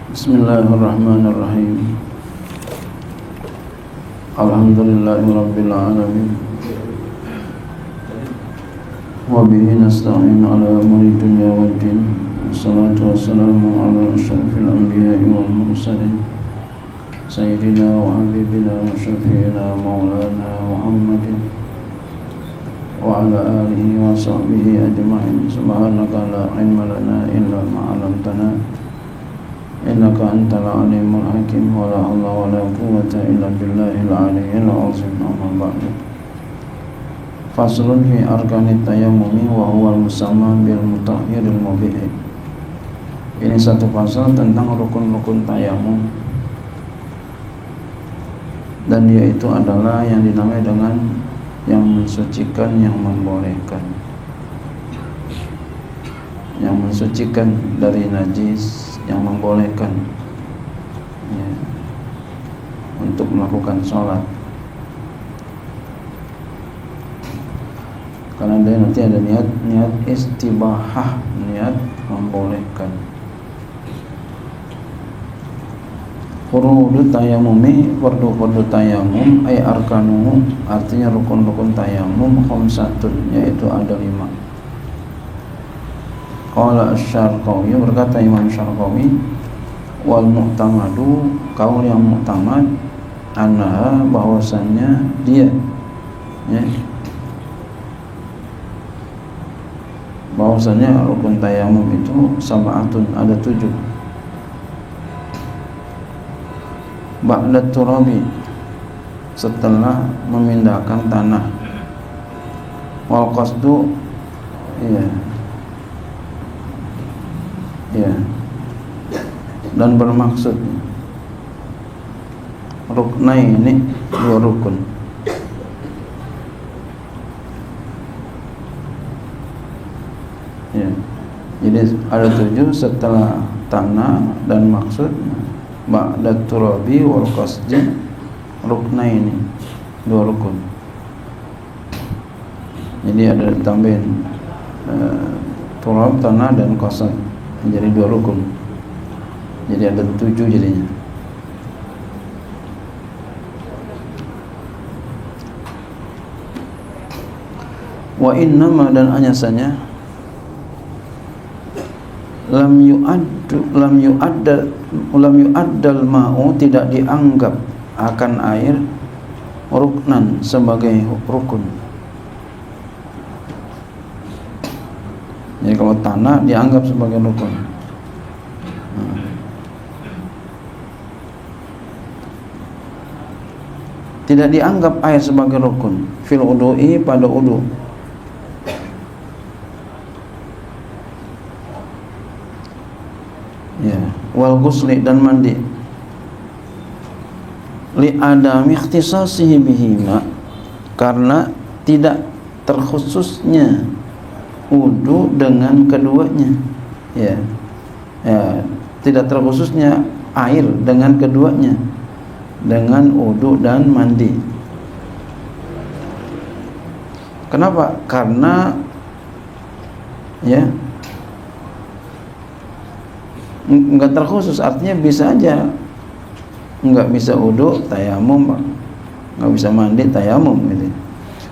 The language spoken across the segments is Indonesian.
Bismillahirrahmanirrahim. Alhamdulillahirabbil alamin. Wa bihi nasta'in ala umuri dunya waddin. Wassalatu wassalamu ala asyrafil anbiya'i wal mursalin. Sayyidina wa habibina wa syafi'ina maulana Muhammadin wa ala alihi wa sahbihi ajma'in. Subhanaka la ilma lana illa ma 'allamtana innaka antal alimul hakim. Wa la haula wa la quwwata illa billahil aliyyil azim. Amma ba'du. Faslun fi arkanit tayammumi wa huwa al-musamma bil mutahhiril mubih. Ini satu pasal tentang rukun-rukun tayamum, dan yaitu adalah yang dinamai dengan yang mensucikan, yang membolehkan, yang mensucikan dari najis, yang membolehkan ya, untuk melakukan sholat. Karena dia nanti ada niat istibahah, niat membolehkan. Furudu tayamumi, fardu tayamum ay arkanuhu, artinya rukun-rukun tayamum, khamsatun, yaitu ada 5. Qala asy-Syarqawi, berkata Imam Syarqawi, wal mu'tamadu, kaul yang mu'tamad, annaha, bahwasannya dia ya, bahwasannya rukun tayamum itu sab'atun, ada 7. Ba'da turabi, setelah memindahkan tanah. Wal qasdu, ya, dan bermaksud ruknai, ini 2 rukun. Ya, jadi ada 7 setelah tanah dan maksud. Ba'da turabi wal qasdi ruknaini, 2 rukun. Jadi ada tambahin turab, tanah, dan qasd, menjadi 2 rukun. Jadi ada 7 jadinya. Wa innama, dan hanya saja lam yu'addal ma'u, tidak dianggap akan air ruknan, sebagai rukun. Jadi kalau tanah dianggap sebagai rukun. Tidak dianggap air sebagai rukun fil wudu'i, pada wudu. Ya, wal ghusli, dan mandi. Li adami ikhtisasihi bihima, karena tidak terkhususnya wudu dengan keduanya. Ya, tidak terkhususnya air dengan keduanya, dengan wudu dan mandi. Kenapa? Karena ya, enggak terkhusus, artinya bisa aja enggak bisa wudu tayamum, enggak bisa mandi tayamum gitu.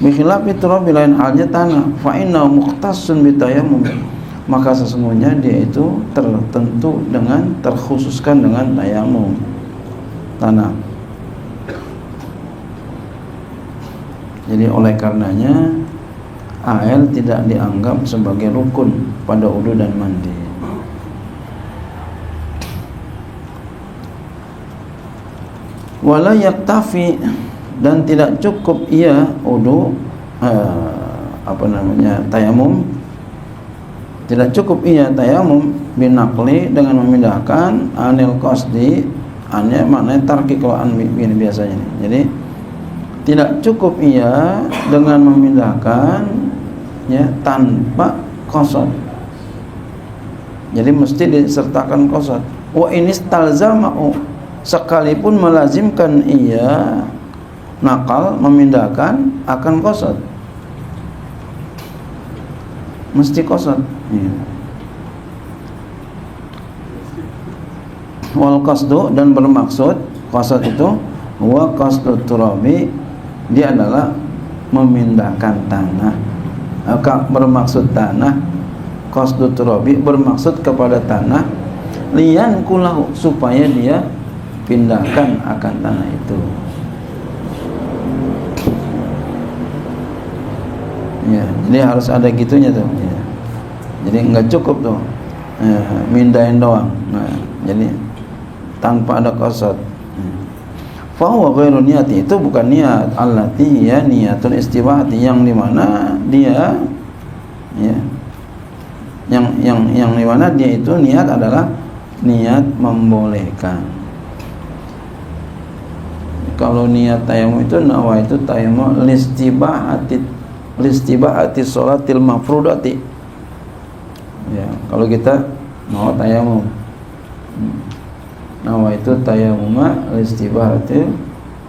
Bikhilafi turabi, lain halnya tanah, fa inna mukhtassun bitayamum, maka sesungguhnya dia itu tertentu dengan, terkhususkan dengan tayamum, tanah. Jadi oleh karenanya air tidak dianggap sebagai rukun pada wudu dan mandi. Wala yaktafi, dan tidak cukup ia wudu tayamum, tidak cukup ia tayamum binaqli, dengan memindahkan anil qasdi, annya maknanya tarki, kalau ini biasanya. Jadi tidak cukup ia dengan memindahkan ya tanpa qasad. Jadi mesti disertakan qasad. Wa inistalzama'u, sekalipun melazimkan ia nakal, memindahkan, akan qasad, mesti qasad. Wal qasdu, dan bermaksud, qasad itu wa qasdu turabi, dia adalah memindahkan tanah. Bermaksud tanah, qasdu turabi bermaksud kepada tanah, liyan kulahu, supaya dia pindahkan akan tanah itu. Ya, jadi harus ada gitunya tuh. Ya. Jadi nggak cukup tuh mindahin doang. Nah, jadi tanpa ada qasad. Fahuwa ghairu niyati, itu bukan niat, allati ya niatun istibahati, yang dimana dia ya yang dimana dia itu niat adalah niat membolehkan. Kalau niat tayamum itu nawa itu tayamum listibahati sholatil mafrudati. Ya, kalau kita mau tayamum, nawa itu tayamum listibahati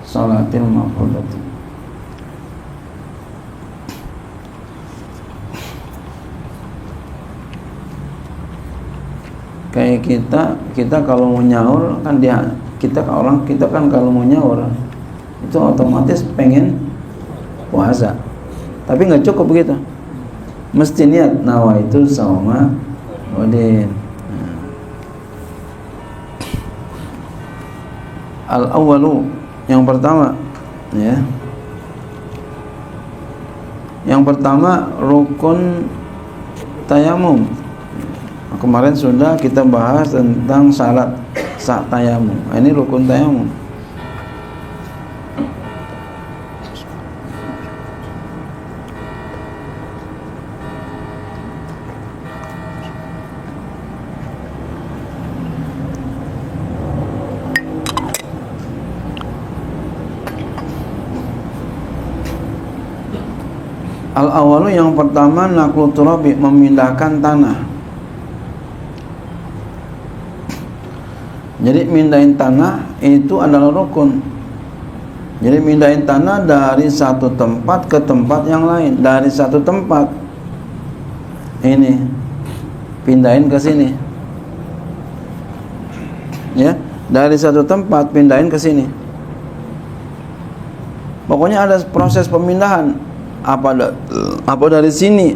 sholatil mafrudati. Kayak kita kalau mau nyaur kan kita kan kalau mau nyaur itu otomatis pengen puasa, tapi nggak cukup begitu, mesti niat nawa itu sama wadin. Al awalu, yang pertama ya, yang pertama rukun tayamum. Kemarin sudah kita bahas tentang syarat sah tayamum. Ini rukun tayamum. Al-awalu, yang pertama naqlu turabi, memindahkan tanah. Jadi mindahin tanah itu adalah rukun. Jadi mindahin tanah dari satu tempat ke tempat yang lain, dari satu tempat ini pindahin ke sini. Ya, dari satu tempat pindahin ke sini. Pokoknya ada proses pemindahan. Apa dari sini?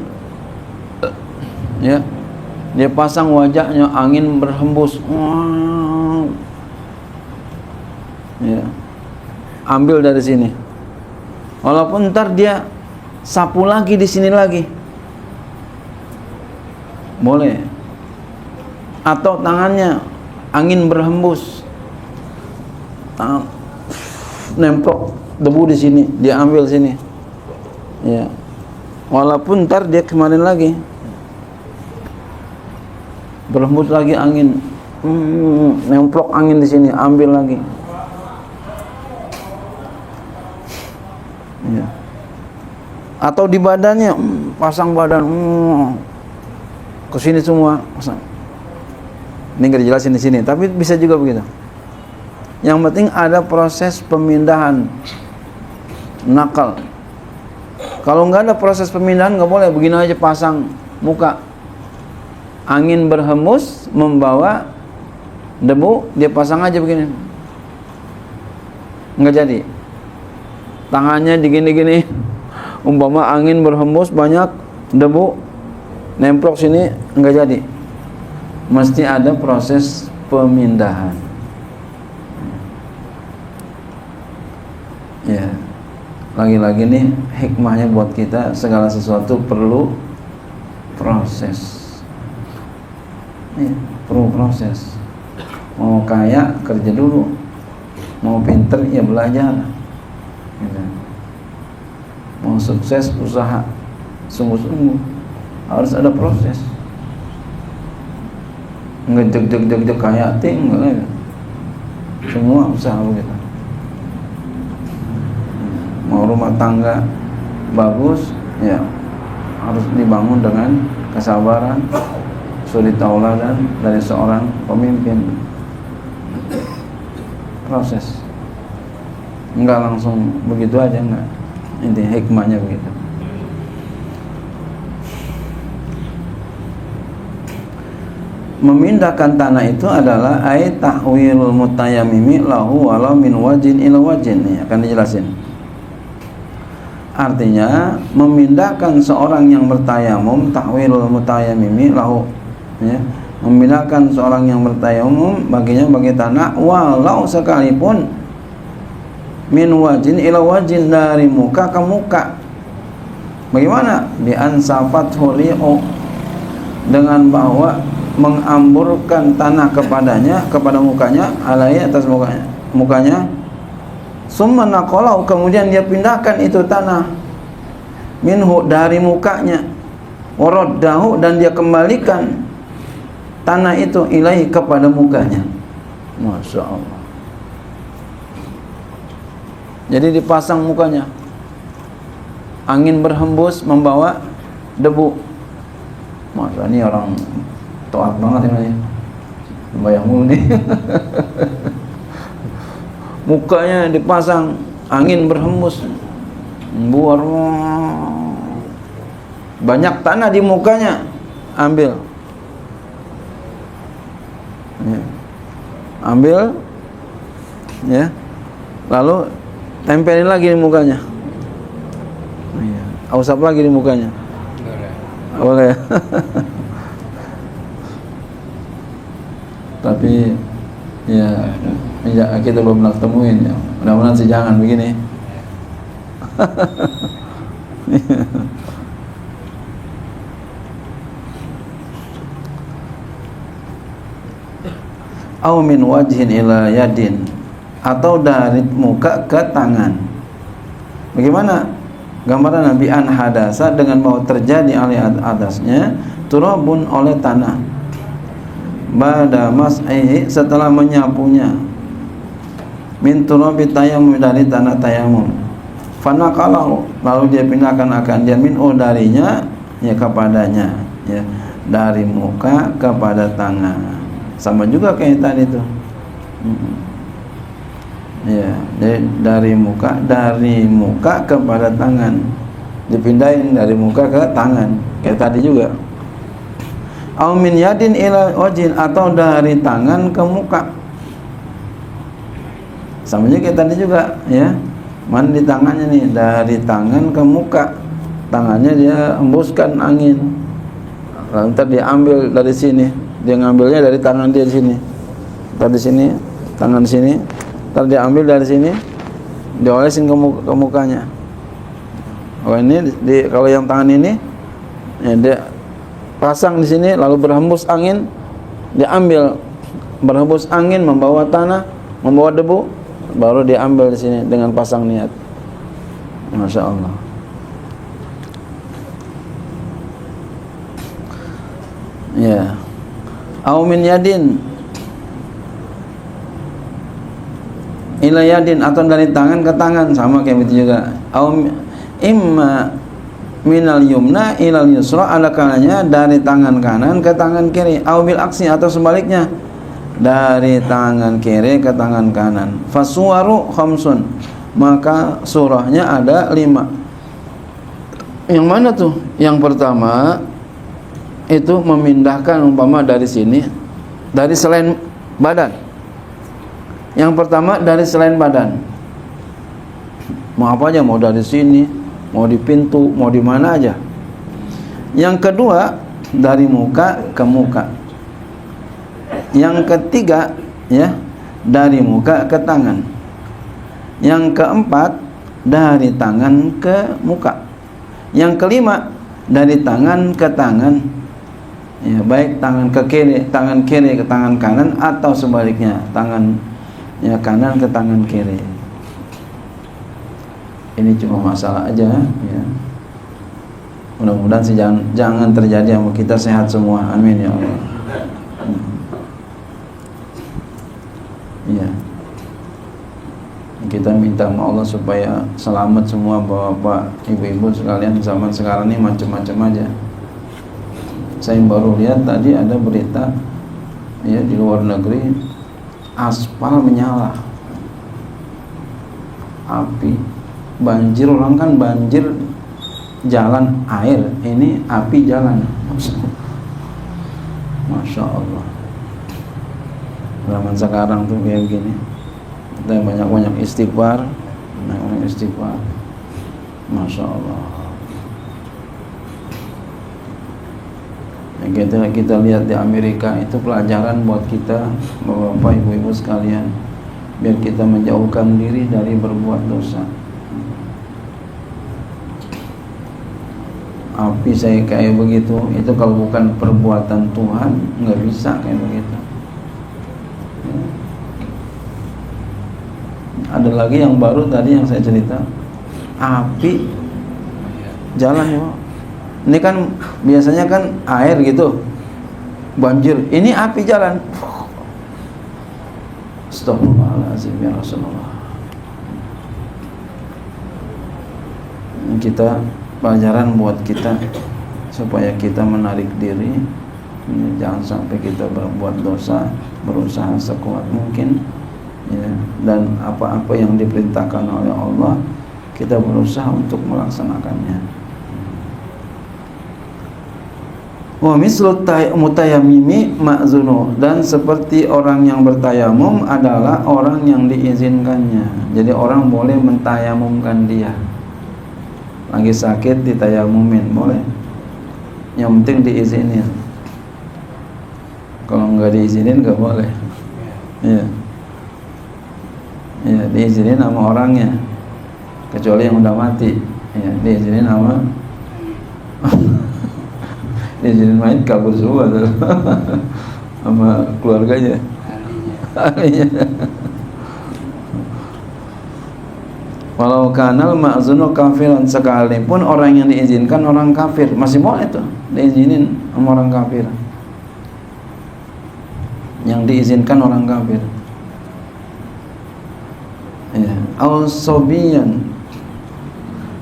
Ya. Dia pasang wajahnya, angin berhembus. Ya. Ambil dari sini. Walaupun ntar dia sapu lagi di sini lagi, boleh. Atau tangannya angin berhembus, nemplok debu di sini, dia ambil sini. Ya. Walaupun ntar dia kemarin lagi berhembus lagi angin, nemplok angin di sini, ambil lagi. Ya. Atau di badannya, pasang badan, ke sini semua pasang. Ini nggak dijelasin di sini, tapi bisa juga begitu. Yang penting ada proses pemindahan, nakal. Kalau nggak ada proses pemindahan nggak boleh, begini aja pasang muka. Angin berhembus membawa debu, dia pasang aja begini, nggak jadi. Tangannya digini-gini, umpama angin berhembus banyak debu nemplok sini, nggak jadi. Mesti ada proses pemindahan. Ya, lagi-lagi nih hikmahnya buat kita, segala sesuatu perlu proses. Perlu proses. Mau kaya kerja dulu, mau pinter ya belajar, gitu. Mau sukses usaha sungguh-sungguh, harus ada proses. Nggak jeg kaya enggak, semua usaha begitu. Mau rumah tangga bagus ya harus dibangun dengan kesabaran, suri tauladan dari seorang pemimpin. Proses, enggak langsung begitu aja, enggak. Inti hikmahnya begitu. memindahkan tanah itu adalah ay tahwilul mutayammimi lahu walau min wajin ila wajin. Ya, akan dijelasin. Artinya memindahkan seorang yang bertayamum, tahwilul mutayammimi lahu, ya, memindahkan seorang yang bertayamum baginya bagi tanah walau sekalipun min wajin ila wajin, dari muka ke muka. Bagaimana? Bi ansafat huri'u, dengan bahwa mengamburkan tanah kepadanya, kepada mukanya, alai atas mukanya. Summa naqalau, kemudian dia pindahkan itu tanah minhu, dari mukanya, waraddahu, dan dia kembalikan tanah itu ilahi, kepada mukanya. Masya Allah. Jadi dipasang mukanya, angin berhembus membawa debu. Masa ini orang taat banget ini, bayang mulu nih. Mukanya dipasang, angin berhembus, buar, banyak tanah di mukanya, ambil, ya. Ambil, ya, lalu tempelin lagi di mukanya, ya. Usap lagi di mukanya, boleh. Tapi ya, kita belum pernah temuin ya. Mudah-mudahan sih jangan begini. Au min wajhin ila yadin, atau dari muka ke tangan. Bagaimana gambaran Nabi an hadasa, dengan bahwa terjadi alih atasnya turabun, oleh tanah, ba'da mas'ihi, setelah menyapunya, min turabi tayammum, dari tanah tayamum, fanaqalahu, lalu dia pindahkan akan dia minhu, darinya, ya, kepadanya, ya, dari muka kepada tangan. Sama juga kayak tadi tuh, ya, dari muka kepada tangan, dipindahin dari muka ke tangan kayak tadi juga. Au min yadin ila wajhin, atau dari tangan ke muka, sama juga kayak tadi juga, ya. Mana di tangannya nih, dari tangan ke muka, tangannya dia hembuskan angin, lalu ntar dia ambil dari sini, dia ngambilnya dari tangan dia di sini, ntar di sini, tangan sini, ntar dia ambil dari sini, diolesin ke mukanya. Oh ini kalau yang tangan ini, ya, dia pasang di sini, lalu berhembus angin, diambil, berhembus angin membawa tanah, membawa debu, baru diambil di sini dengan pasang niat. Masya Allah. Ya. Au min yadin ila yadin, atau dari tangan ke tangan, sama kayak begitu juga. Au imma minal yumna ilal yusra, ada kalanya dari tangan kanan ke tangan kiri. Au bil aksi, atau sebaliknya, dari tangan kiri ke tangan kanan. Fasuwaru khamsun, maka surahnya ada 5. Yang mana tuh? Yang pertama itu memindahkan umpama dari sini, dari selain badan. Yang pertama dari selain badan. Mau apa aja, mau dari sini, mau di pintu, mau di mana aja. Yang kedua dari muka ke muka. Yang ketiga, ya, dari muka ke tangan. Yang keempat dari tangan ke muka. Yang kelima dari tangan ke tangan, ya, baik tangan ke kiri ke tangan kanan, atau sebaliknya, tangan, ya, kanan ke tangan kiri. Ini cuma masalah aja, ya. Mudah-mudahan sih jangan terjadi sama kita, sehat semua, amin ya Allah. Iya. Kita minta sama Allah supaya selamat semua bapak, ibu-ibu sekalian. Zaman sekarang ini macam-macam aja. Saya baru lihat tadi ada berita, ya, di luar negeri, aspal menyala, api, banjir, orang kan banjir jalan air, ini api jalan. Masya Allah. Zaman sekarang tuh kayak begini, kita banyak-banyak istighfar, banyak istighfar. Masya Allah. Yang kita lihat di Amerika itu pelajaran buat kita, bapak ibu-ibu sekalian, biar kita menjauhkan diri dari berbuat dosa. Api saya kayak begitu, itu kalau bukan perbuatan Tuhan nggak bisa kayak begitu. Ada lagi yang baru tadi yang saya cerita, api jalan ya. Ini kan biasanya kan air gitu, banjir. Ini api jalan. Astagfirullahaladzim ya Rasulullah. Kita pelajaran buat kita supaya kita menarik diri, jangan sampai kita berbuat dosa, berusaha sekuat mungkin, ya, dan apa-apa yang diperintahkan oleh Allah kita berusaha untuk melaksanakannya. Wa mislu mutayammimi ma'zunu, dan seperti orang yang bertayamum adalah orang yang diizinkannya. Jadi orang boleh mentayamumkan dia. Lagi sakit ditayamumin boleh. Yang penting diizinin. Kalau nggak diizinin nggak boleh. Iya. Ya, diizinin sama orangnya. Kecuali yang udah mati. Ya, diizinin sama diizinin main kabur semua sama keluarganya. Ahlinya. Walau kanal ma'zunu kafiran, sekalipun orang yang diizinkan orang kafir, masih boleh tuh diizinin sama orang kafir. Yang diizinkan orang kafir. Ya, al-sobiyan,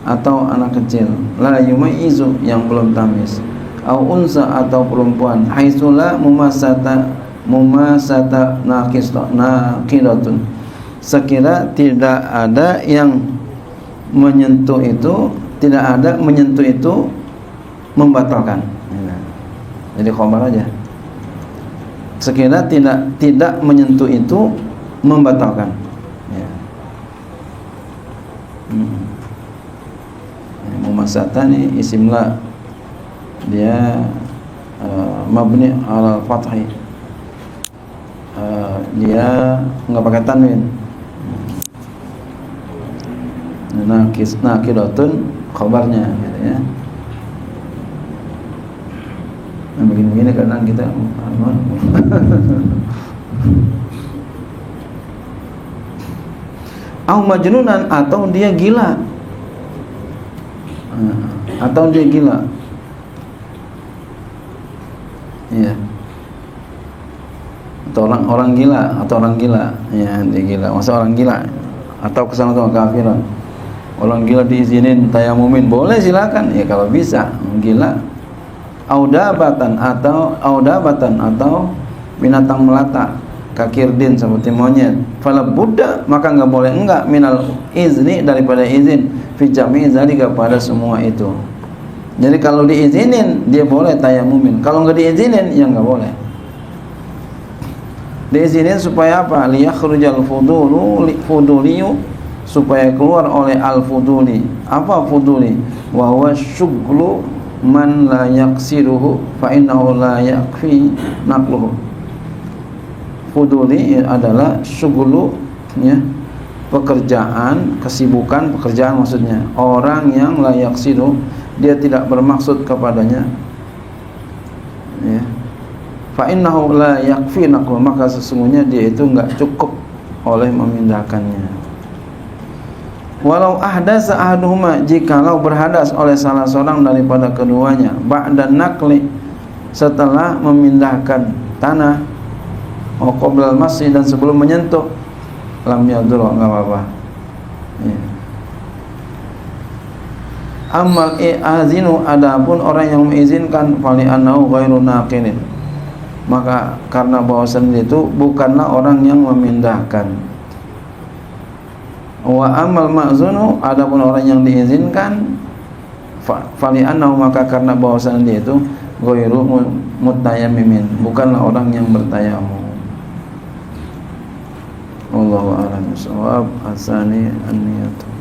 atau anak kecil, la yumaizu, yang belum tamis, au unsa, atau perempuan, haitsula mumasata naqidatun, sekira tidak ada yang menyentuh itu, tidak ada menyentuh itu membatalkan. Jadi khobar aja. Sekira tidak menyentuh itu membatalkan. Ya. Mumasata nih isimla, dia mabni ala fathi, dia nggak pakai tanwin. Naqidatun khabarnya gitu ya. Nah, begini-begini kadang kita au majnunan, atau dia gila. Atau dia gila. Iya. Atau orang gila, ya, dia gila. Masa orang gila atau kesana sama kafiran. Orang gila diizinin tayamumin, boleh silakan. Ya kalau bisa, gila. Audabatan atau binatang melata, kakirdin, seperti monyet. Fala buddha, maka enggak boleh enggak minal izni, daripada izin fi jami' zalika, pada semua itu. Jadi kalau diizinin dia boleh tayamumin, kalau enggak diizinin ya enggak boleh. Diizinin supaya apa? Liyakhrujal fuduliyu, supaya keluar oleh al-fuduli. Apa fuduli? Wa huwa syughlu man la yaksiruhu fa innahu la yakfi naqluhu. Fuduli adalah syughlu, ya, pekerjaan, kesibukan, pekerjaan maksudnya. Orang yang la yaksiru, dia tidak bermaksud kepadanya, ya. Fa innahu la yakfi naqluhu, maka sesungguhnya dia itu enggak cukup oleh memindahkannya. Walau ahdasa ahaduhuma, jikalau berhadas oleh salah seorang daripada keduanya, ba'da naqli, setelah memindahkan tanah, wa qabla al-masih, dan sebelum menyentuh, lam yadur, enggak apa-apa. Ya. Amal i'azinu, adapun orang yang mengizinkan, fali annahu ghairu naqilin, maka karena bahwasan itu bukanlah orang yang memindahkan. Wa amal ma'zunu, adapun orang yang diizinkan, fali annahu, maka karena bahwasan dia itu ghairu mutayammimin, bukanlah orang yang bertayamum. Wallahu a'lam bishawab. Asani an-niyatu.